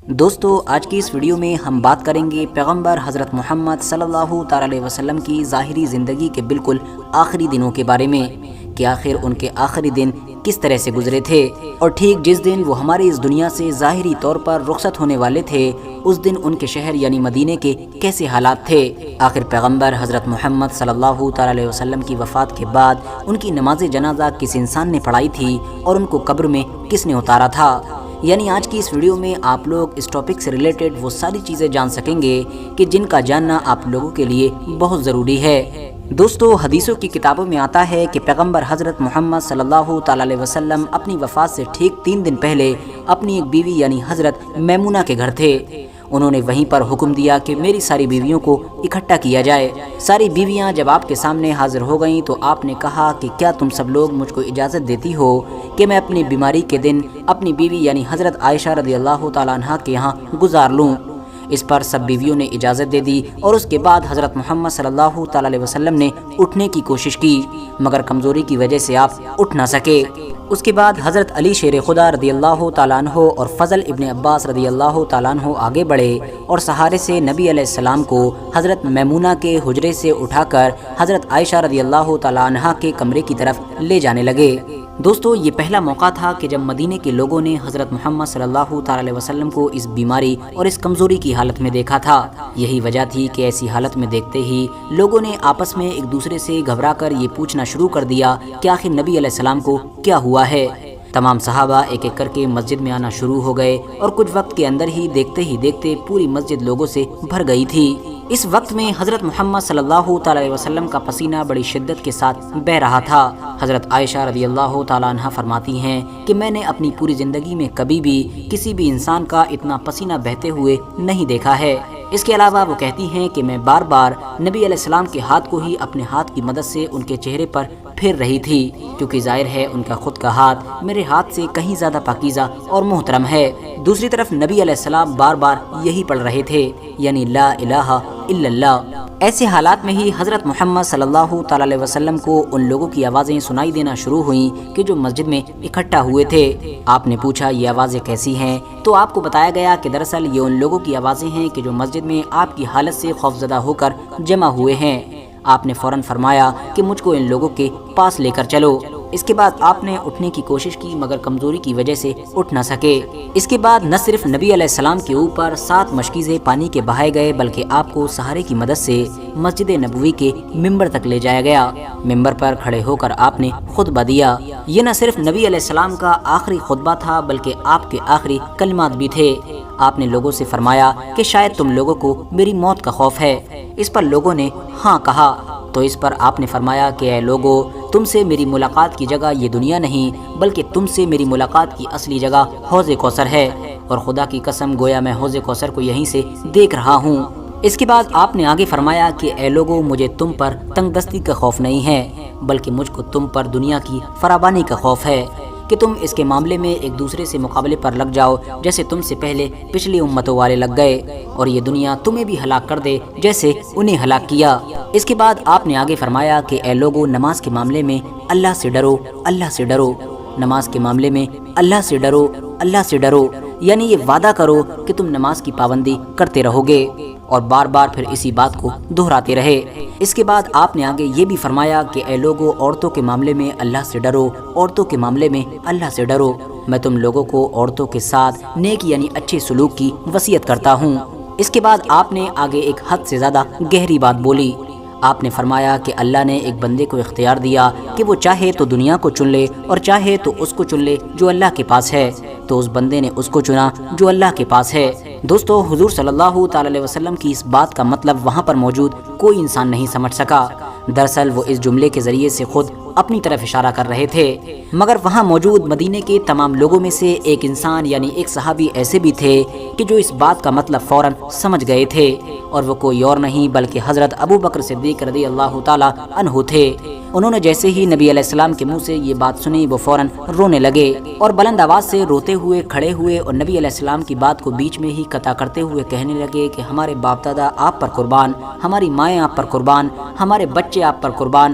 دوستو آج کی اس ویڈیو میں ہم بات کریں گے پیغمبر حضرت محمد صلی اللہ تعالی علیہ وسلم کی ظاہری زندگی کے بالکل آخری دنوں کے بارے میں کہ آخر ان کے آخری دن کس طرح سے گزرے تھے، اور ٹھیک جس دن وہ ہماری اس دنیا سے ظاہری طور پر رخصت ہونے والے تھے اس دن ان کے شہر یعنی مدینے کے کیسے حالات تھے۔ آخر پیغمبر حضرت محمد صلی اللہ تعالی علیہ وسلم کی وفات کے بعد ان کی نماز جنازہ کس انسان نے پڑھائی تھی اور ان کو قبر میں کس نے اتارا تھا، یعنی آج کی اس ویڈیو میں آپ لوگ اس ٹاپک سے ریلیٹڈ وہ ساری چیزیں جان سکیں گے کہ جن کا جاننا آپ لوگوں کے لیے بہت ضروری ہے۔ دوستو حدیثوں کی کتابوں میں آتا ہے کہ پیغمبر حضرت محمد صلی اللہ تعالی علیہ وسلم اپنی وفات سے ٹھیک 3 دن پہلے اپنی ایک بیوی یعنی حضرت میمونہ کے گھر تھے۔ انہوں نے وہیں پر حکم دیا کہ میری ساری بیویوں کو اکٹھا کیا جائے۔ ساری بیویاں جب آپ کے سامنے حاضر ہو گئیں تو آپ نے کہا کہ کیا تم سب لوگ مجھ کو اجازت دیتی ہو کہ میں اپنی بیماری کے دن اپنی بیوی یعنی حضرت عائشہ رضی اللہ تعالیٰ عنہ کے یہاں گزار لوں۔ اس پر سب بیویوں نے اجازت دے دی اور اس کے بعد حضرت محمد صلی اللہ تعالی علیہ وسلم نے اٹھنے کی کوشش کی مگر کمزوری کی وجہ سے آپ اٹھ نہ سکے۔ اس کے بعد حضرت علی شیر خدا رضی اللہ تعالیٰ عنہ اور فضل ابن عباس رضی اللہ تعالیٰ عنہ آگے بڑھے اور سہارے سے نبی علیہ السلام کو حضرت میمونہ کے حجرے سے اٹھا کر حضرت عائشہ رضی اللہ تعالیٰ عنہ کے کمرے کی طرف لے جانے لگے۔ دوستو یہ پہلا موقع تھا کہ جب مدینے کے لوگوں نے حضرت محمد صلی اللہ تعالی علیہ وسلم کو اس بیماری اور اس کمزوری کی حالت میں دیکھا تھا۔ یہی وجہ تھی کہ ایسی حالت میں دیکھتے ہی لوگوں نے آپس میں ایک دوسرے سے گھبرا کر یہ پوچھنا شروع کر دیا کہ آخر نبی علیہ السلام کو کیا ہوا ہے۔ تمام صحابہ ایک ایک کر کے مسجد میں آنا شروع ہو گئے اور کچھ وقت کے اندر ہی دیکھتے پوری مسجد لوگوں سے بھر گئی تھی۔ اس وقت میں حضرت محمد صلی اللہ تعالی علیہ وسلم کا پسینہ بڑی شدت کے ساتھ بہہ رہا تھا۔ حضرت عائشہ رضی اللہ تعالیٰ عنہ فرماتی ہیں کہ میں نے اپنی پوری زندگی میں کبھی بھی کسی بھی انسان کا اتنا پسینہ بہتے ہوئے نہیں دیکھا ہے۔ اس کے علاوہ وہ کہتی ہیں کہ میں بار بار نبی علیہ السلام کے ہاتھ کو ہی اپنے ہاتھ کی مدد سے ان کے چہرے پر پھیر رہی تھی، کیونکہ ظاہر ہے ان کا خود کا ہاتھ میرے ہاتھ سے کہیں زیادہ پاکیزہ اور محترم ہے۔ دوسری طرف نبی علیہ السلام بار بار یہی پڑھ رہے تھے، یعنی لا الہ الا اللہ۔ ایسے حالات میں ہی حضرت محمد صلی اللہ تعالی علیہ وسلم کو ان لوگوں کی آوازیں سنائی دینا شروع ہوئیں کہ جو مسجد میں اکٹھا ہوئے تھے۔ آپ نے پوچھا یہ آوازیں کیسی ہیں، تو آپ کو بتایا گیا کہ دراصل یہ ان لوگوں کی آوازیں ہیں کہ جو مسجد میں آپ کی حالت سے خوفزدہ ہو کر جمع ہوئے ہیں۔ آپ نے فوراً فرمایا کہ مجھ کو ان لوگوں کے پاس لے کر چلو۔ اس کے بعد آپ نے اٹھنے کی کوشش کی مگر کمزوری کی وجہ سے اٹھ نہ سکے۔ اس کے بعد نہ صرف نبی علیہ السلام کے اوپر 7 مشکیزیں پانی کے بہائے گئے بلکہ آپ کو سہارے کی مدد سے مسجد نبوی کے ممبر تک لے جایا گیا۔ ممبر پر کھڑے ہو کر آپ نے خطبہ دیا۔ یہ نہ صرف نبی علیہ السلام کا آخری خطبہ تھا بلکہ آپ کے آخری کلمات بھی تھے۔ آپ نے لوگوں سے فرمایا کہ شاید تم لوگوں کو میری موت کا خوف ہے۔ اس پر لوگوں نے ہاں کہا، تو اس پر آپ نے فرمایا کہ اے لوگو، تم سے میری ملاقات کی جگہ یہ دنیا نہیں بلکہ تم سے میری ملاقات کی اصلی جگہ حوض کوثر ہے، اور خدا کی قسم گویا میں حوض کوثر کو یہیں سے دیکھ رہا ہوں۔ اس کے بعد آپ نے آگے فرمایا کہ اے لوگو، مجھے تم پر تنگ دستی کا خوف نہیں ہے بلکہ مجھ کو تم پر دنیا کی فراوانی کا خوف ہے کہ تم اس کے معاملے میں ایک دوسرے سے مقابلے پر لگ جاؤ جیسے تم سے پہلے پچھلی امتوں والے لگ گئے، اور یہ دنیا تمہیں بھی ہلاک کر دے جیسے انہیں ہلاک کیا۔ اس کے بعد آپ نے آگے فرمایا کہ اے لوگو، نماز کے معاملے میں اللہ سے ڈرو، اللہ سے ڈرو۔ نماز کے معاملے میں اللہ سے ڈرو، اللہ سے ڈرو، یعنی یہ وعدہ کرو کہ تم نماز کی پابندی کرتے رہو گے، اور بار بار پھر اسی بات کو دہراتے رہے۔ اس کے بعد آپ نے آگے یہ بھی فرمایا کہ اے لوگو، عورتوں کے معاملے میں اللہ سے ڈرو، عورتوں کے معاملے میں اللہ سے ڈرو۔ میں تم لوگوں کو عورتوں کے ساتھ نیک یعنی اچھے سلوک کی وصیت کرتا ہوں۔ اس کے بعد آپ نے آگے ایک حد سے زیادہ گہری بات بولی۔ آپ نے فرمایا کہ اللہ نے ایک بندے کو اختیار دیا کہ وہ چاہے تو دنیا کو چن لے اور چاہے تو اس کو چن لے جو اللہ کے پاس ہے، تو اس بندے نے اس کو چنا جو اللہ کے پاس ہے۔ دوستو حضور صلی اللہ تعالی علیہ وسلم کی اس بات کا مطلب وہاں پر موجود کوئی انسان نہیں سمجھ سکا۔ دراصل وہ اس جملے کے ذریعے سے خود اپنی طرف اشارہ کر رہے تھے، مگر وہاں موجود مدینے کے تمام لوگوں میں سے ایک انسان یعنی ایک صحابی ایسے بھی تھے کہ جو اس بات کا مطلب فوراً سمجھ گئے تھے، اور وہ کوئی اور نہیں بلکہ حضرت ابو بکر صدیق رضی اللہ تعالی عنہ تھے۔ انہوں نے جیسے ہی نبی علیہ السلام کے منہ سے یہ بات سنی وہ فوراً رونے لگے اور بلند آواز سے روتے ہوئے کھڑے ہوئے اور نبی علیہ السلام کی بات کو بیچ میں ہی قطع کرتے ہوئے کہنے لگے کہ ہمارے باپ دادا آپ پر قربان، ہماری مائیں آپ پر قربان، ہمارے بچے آپ پر قربان،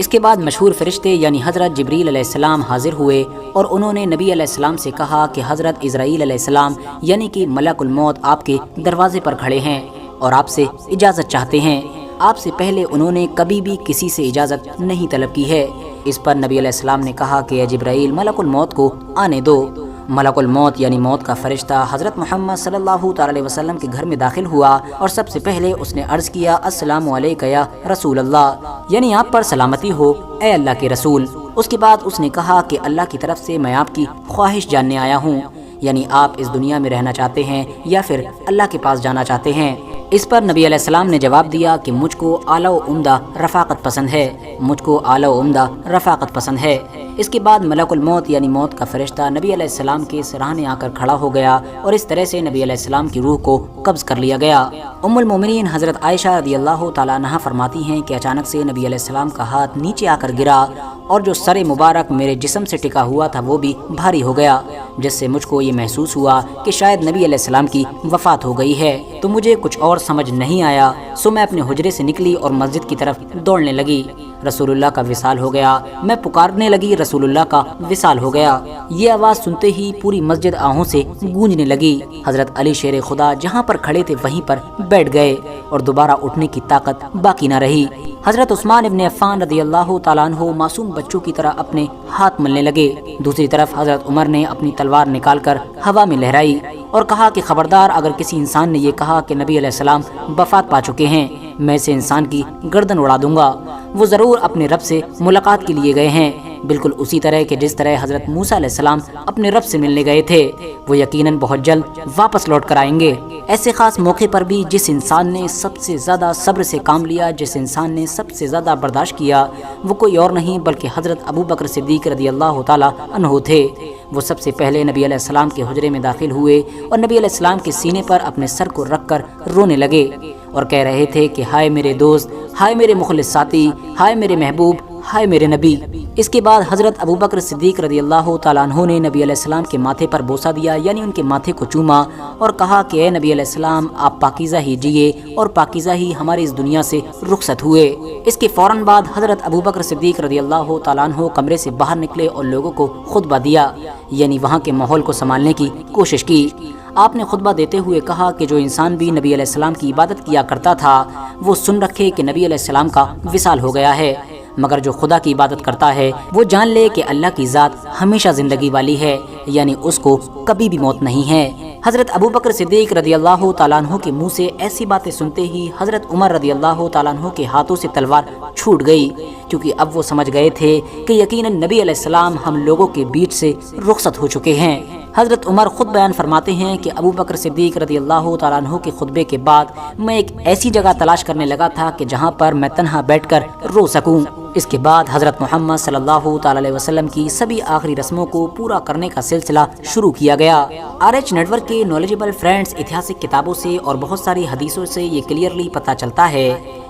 اس کے بعد مشہور فرشتے یعنی حضرت جبریل علیہ السلام حاضر ہوئے اور انہوں نے نبی علیہ السلام سے کہا کہ حضرت اسرائیل علیہ السلام یعنی کہ ملک الموت آپ کے دروازے پر کھڑے ہیں اور آپ سے اجازت چاہتے ہیں۔ آپ سے پہلے انہوں نے کبھی بھی کسی سے اجازت نہیں طلب کی ہے۔ اس پر نبی علیہ السلام نے کہا کہ اے جبرائیل، ملک الموت کو آنے دو۔ ملک الموت یعنی موت کا فرشتہ حضرت محمد صلی اللہ تعالی علیہ وسلم کے گھر میں داخل ہوا اور سب سے پہلے اس نے عرض کیا، السلام علیکم یا رسول اللہ، یعنی آپ پر سلامتی ہو اے اللہ کے رسول۔ اس کے بعد اس نے کہا کہ اللہ کی طرف سے میں آپ کی خواہش جاننے آیا ہوں، یعنی آپ اس دنیا میں رہنا چاہتے ہیں یا پھر اللہ کے پاس جانا چاہتے ہیں۔ اس پر نبی علیہ السلام نے جواب دیا کہ مجھ کو اعلیٰ و عمدہ رفاقت پسند ہے، مجھ کو اعلیٰ و عمدہ رفاقت پسند ہے۔ اس کے بعد ملک الموت یعنی موت کا فرشتہ نبی علیہ السلام کے سراہنے آ کر کھڑا ہو گیا اور اس طرح سے نبی علیہ السلام کی روح کو قبض کر لیا گیا۔ ام المومنین حضرت عائشہ رضی اللہ تعالیٰ عنہا فرماتی ہیں کہ اچانک سے نبی علیہ السلام کا ہاتھ نیچے آ کر گرا اور جو سر مبارک میرے جسم سے ٹکا ہوا تھا وہ بھی بھاری ہو گیا، جس سے مجھ کو یہ محسوس ہوا کہ شاید نبی علیہ السلام کی وفات ہو گئی ہے۔ تو مجھے کچھ اور سمجھ نہیں آیا، سو میں اپنے حجرے سے نکلی اور مسجد کی طرف دوڑنے لگی۔ رسول اللہ کا وصال ہو گیا، میں پکارنے لگی، رسول اللہ کا وصال ہو گیا۔ یہ آواز سنتے ہی پوری مسجد آہوں سے گونجنے لگی۔ حضرت علی شیر خدا جہاں پر کھڑے تھے وہیں پر بیٹھ گئے اور دوبارہ اٹھنے کی طاقت باقی نہ رہی۔ حضرت عثمان ابن عفان رضی اللہ تعالیٰ عنہ معصوم بچوں کی طرح اپنے ہاتھ ملنے لگے۔ دوسری طرف حضرت عمر نے اپنی تلوار نکال کر ہوا میں لہرائی اور کہا کہ خبردار، اگر کسی انسان نے یہ کہا کہ نبی علیہ السلام وفات پا چکے ہیں، میں اسے انسان کی گردن اڑا دوں گا۔ وہ ضرور اپنے رب سے ملاقات کے لیے گئے ہیں، بالکل اسی طرح کہ جس طرح حضرت موسیٰ علیہ السلام اپنے رب سے ملنے گئے تھے۔ وہ یقیناً بہت جلد واپس لوٹ کر آئیں گے۔ ایسے خاص موقع پر بھی جس انسان نے سب سے زیادہ صبر سے کام لیا، جس انسان نے سب سے زیادہ برداشت کیا، وہ کوئی اور نہیں بلکہ حضرت ابو بکر صدیق رضی اللہ تعالیٰ عنہ تھے۔ وہ سب سے پہلے نبی علیہ السلام کے حجرے میں داخل ہوئے اور نبی علیہ السلام کے سینے پر اپنے سر کو رکھ کر رونے لگے اور کہہ رہے تھے کہ ہائے میرے دوست، ہائے میرے مخلص ساتھی، ہائے میرے محبوب، ہائے میرے نبی۔ اس کے بعد حضرت ابو بکر صدیق رضی اللہ تعالیٰ عنہ نے نبی علیہ السلام کے ماتھے پر بوسہ دیا، یعنی ان کے ماتھے کو چوما اور کہا کہ اے نبی علیہ السلام، آپ پاکیزہ ہی جیے اور پاکیزہ ہی ہماری اس دنیا سے رخصت ہوئے۔ اس کے فوراً بعد حضرت ابو بکر صدیق رضی اللہ تعالیٰ عنہ کمرے سے باہر نکلے اور لوگوں کو خطبہ دیا، یعنی وہاں کے ماحول کو سنبھالنے کی کوشش کی۔ آپ نے خطبہ دیتے ہوئے کہا کہ جو انسان بھی نبی علیہ السلام کی عبادت کیا کرتا تھا وہ سن رکھے کہ نبی علیہ السلام کا وصال ہو گیا ہے، مگر جو خدا کی عبادت کرتا ہے وہ جان لے کہ اللہ کی ذات ہمیشہ زندگی والی ہے، یعنی اس کو کبھی بھی موت نہیں ہے۔ حضرت ابو بکر صدیق رضی اللہ تعالیٰ عنہ کے منہ سے ایسی باتیں سنتے ہی حضرت عمر رضی اللہ تعالیٰ عنہ کے ہاتھوں سے تلوار چھوٹ گئی، کیونکہ اب وہ سمجھ گئے تھے کہ یقیناً نبی علیہ السلام ہم لوگوں کے بیچ سے رخصت ہو چکے ہیں۔ حضرت عمر خود بیان فرماتے ہیں کہ ابو بکر صدیق رضی اللہ تعالیٰ عنہ کے خطبے کے بعد میں ایک ایسی جگہ تلاش کرنے لگا تھا کہ جہاں پر میں تنہا بیٹھ کر رو سکوں۔ اس کے بعد حضرت محمد صلی اللہ تعالیٰ علیہ وسلم کی سبھی آخری رسموں کو پورا کرنے کا سلسلہ شروع کیا گیا۔ RH نیٹ ورک کے نالجبل فرینڈز اتہاسک کتابوں سے اور بہت ساری حدیثوں سے یہ کلیئرلی پتہ چلتا ہے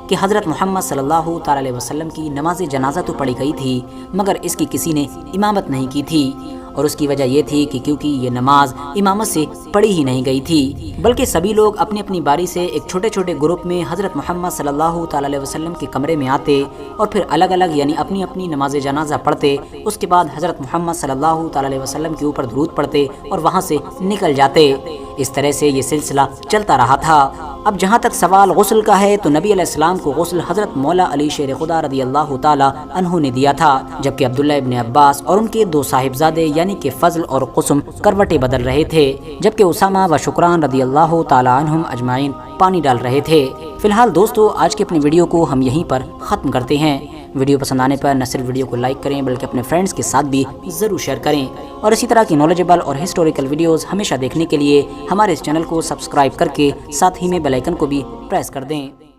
کہ حضرت محمد صلی اللہ تعالیٰ علیہ وسلم کی نماز جنازہ تو پڑھی گئی تھی مگر اس کی کسی نے امامت نہیں کی تھی، اور اس کی وجہ یہ تھی کہ کیونکہ یہ نماز امامت سے پڑھی ہی نہیں گئی تھی، بلکہ سبھی لوگ اپنی اپنی باری سے ایک چھوٹے چھوٹے گروپ میں حضرت محمد صلی اللہ تعالیٰ علیہ وسلم کے کمرے میں آتے اور پھر الگ الگ یعنی اپنی اپنی نماز جنازہ پڑھتے، اس کے بعد حضرت محمد صلی اللہ تعالیٰ علیہ وسلم کے اوپر درود پڑھتے اور وہاں سے نکل جاتے۔ اس طرح سے یہ سلسلہ چلتا رہا تھا۔ اب جہاں تک سوال غسل کا ہے تو نبی علیہ السلام کو غسل حضرت مولا علی شیر خدا رضی اللہ تعالیٰ عنہ نے دیا تھا، جبکہ عبداللہ ابن عباس اور ان کے دو صاحبزادے یعنی کہ فضل اور قسم کروٹیں بدل رہے تھے، جبکہ اسامہ و شکران رضی اللہ تعالیٰ عنہم اجمعین پانی ڈال رہے تھے۔ فی الحال دوستو، آج کے اپنی ویڈیو کو ہم یہیں پر ختم کرتے ہیں۔ ویڈیو پسند آنے پر نہ صرف ویڈیو کو لائک کریں بلکہ اپنے فرینڈز کے ساتھ بھی ضرور شیئر کریں، اور اسی طرح کی نالجبل اور ہسٹوریکل ویڈیوز ہمیشہ دیکھنے کے لیے ہمارے اس چینل کو سبسکرائب کر کے ساتھ ہی میں بیل آئیکن کو بھی پریس کر دیں۔